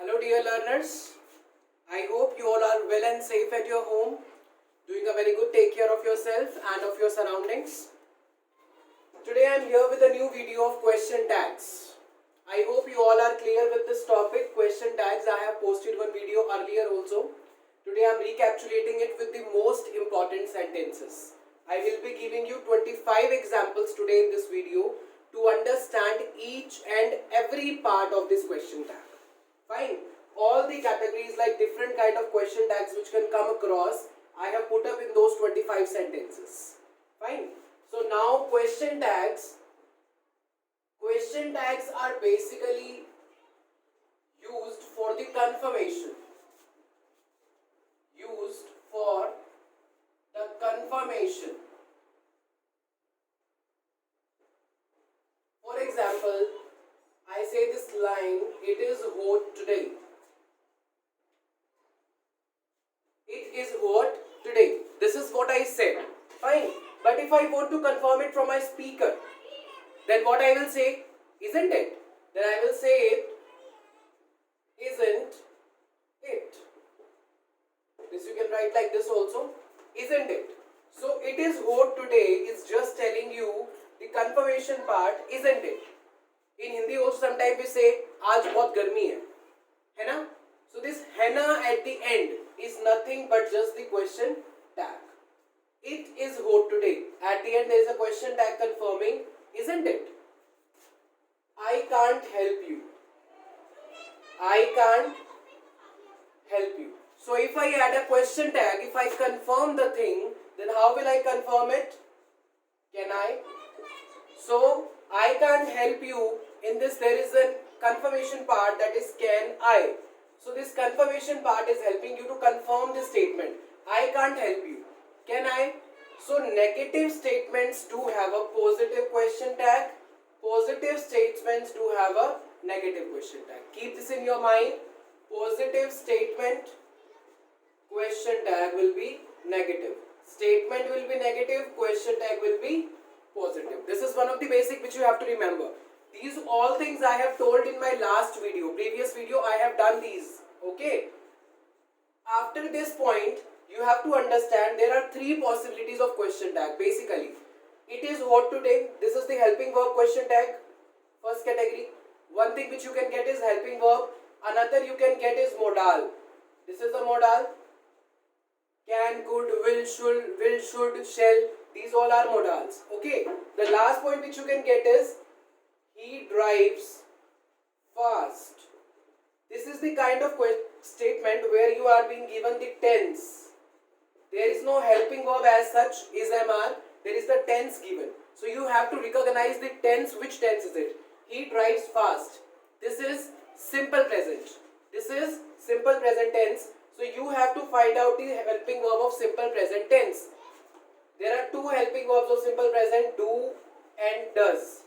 Hello dear learners, I hope you all are well and safe at your home, doing a very good take care of yourself and of your surroundings. Today I am here with a new video of question tags. I hope you all are clear with this topic, question tags. I have posted one video earlier also. Today I am recapitulating it with the most important sentences. I will be giving you 25 examples today in this video to understand each and every part of this question tag. Fine. All the categories like different kind of question tags which can come across, I have put up in those 25 sentences. Fine. So now question tags are basically used for the confirmation. Used for the confirmation. For example, I say this line, it is hot today. It is hot today. This is what I said. Fine. But if I want to confirm it from my speaker, then what I will say? Isn't it? Then I will say, isn't it? This you can write like this also. Isn't it? So it is hot today is just telling you the confirmation part, isn't it? In Hindi also sometimes we say आज बहुत गर्मी है ना? So this है ना at the end is nothing but just the question tag. It is hot today. At the end there is a question tag confirming, isn't it? I can't help you. I can't help you. So if I add a question tag, if I confirm the thing, then how will I confirm it? Can I? So I can't help you. In this there is a confirmation part, that is can I. So this confirmation part is helping you to confirm this statement. I can't help you. Can I? So negative statements do have a positive question tag. Positive statements do have a negative question tag. Keep this in your mind. Positive statement, question tag will be negative. Statement will be negative, question tag will be positive. This is one of the basic which you have to remember. These all things I have told in my last video, previous video I have done these. Okay. After this point, you have to understand there are three possibilities of question tag. Basically, it is hot today. This is the helping verb question tag. First category. One thing which you can get is helping verb. Another you can get is modal. This is the modal. Can, could, will, should, shall. These all are modals. Okay. The last point which you can get is he drives fast. This is the kind of statement where you are being given the tense. There is no helping verb as such, is, am, are. There is the tense given. So you have to recognize the tense. Which tense is it? He drives fast. This is simple present. This is simple present tense. So you have to find out the helping verb of simple present tense. There are two helping verbs of simple present, do and does.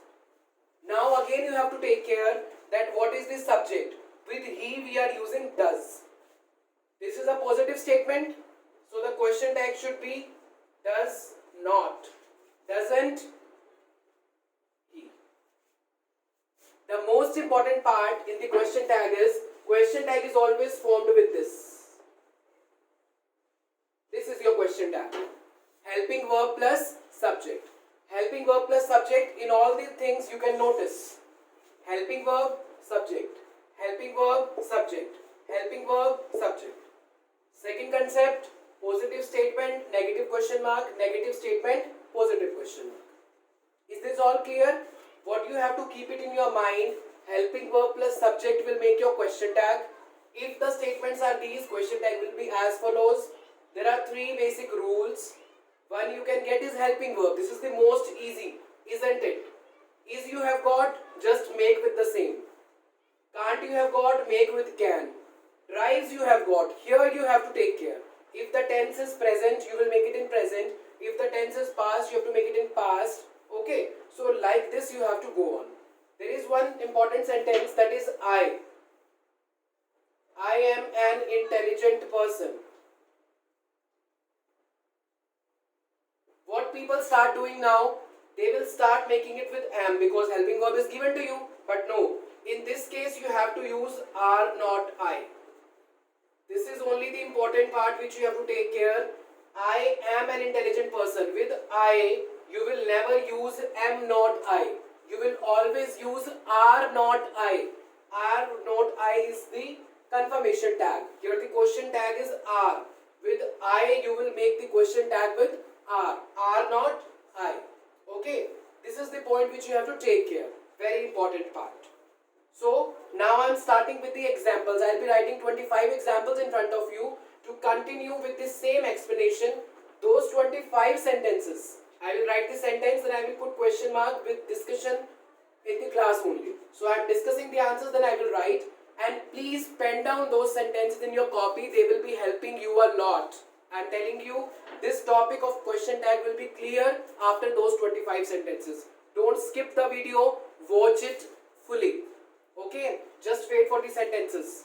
Now again you have to take care that what is the subject. With he we are using does. This is a positive statement. So the question tag should be does not. Doesn't he. The most important part in the question tag is always formed with this. This is your question tag. Helping verb plus subject. Helping verb plus subject, in all the things you can notice. Helping verb, subject. Helping verb, subject. Helping verb, subject. Second concept, positive statement, negative question mark, negative statement, positive question mark. Is this all clear? What you have to keep it in your mind, helping verb plus subject will make your question tag. If the statements are these, question tag will be as follows. There are three basic rules. One you can get is helping verb. This is the most easy, isn't it? Is you have got, just make with the same. Can't you have got, make with can. Drives you have got, here you have to take care. If the tense is present, you will make it in present. If the tense is past, you have to make it in past. Okay, so like this you have to go on. There is one important sentence, that is I. I am an intelligent person. What people start doing now, they will start making it with am because helping verb is given to you. But no, In this case, you have to use are not I. This is only the important part which you have to take care. I am an intelligent person. With I, you will never use am not I. You will always use are not I. Are not I is the confirmation tag. Here the question tag is are. With I, you will make the question tag with are. Are not I. Okay. This is the point which you have to take care. Very important part. So now I am starting with the examples. I will be writing 25 examples in front of you to continue with the same explanation. Those 25 sentences, I will write the sentence and I will put question mark with discussion in the class only. So I am discussing the answers, then I will write, and please pen down those sentences in your copy. They will be helping you a lot. I am telling you, this topic of question tag will be clear after those 25 sentences. Don't skip the video, watch it fully. Okay, just wait for the sentences.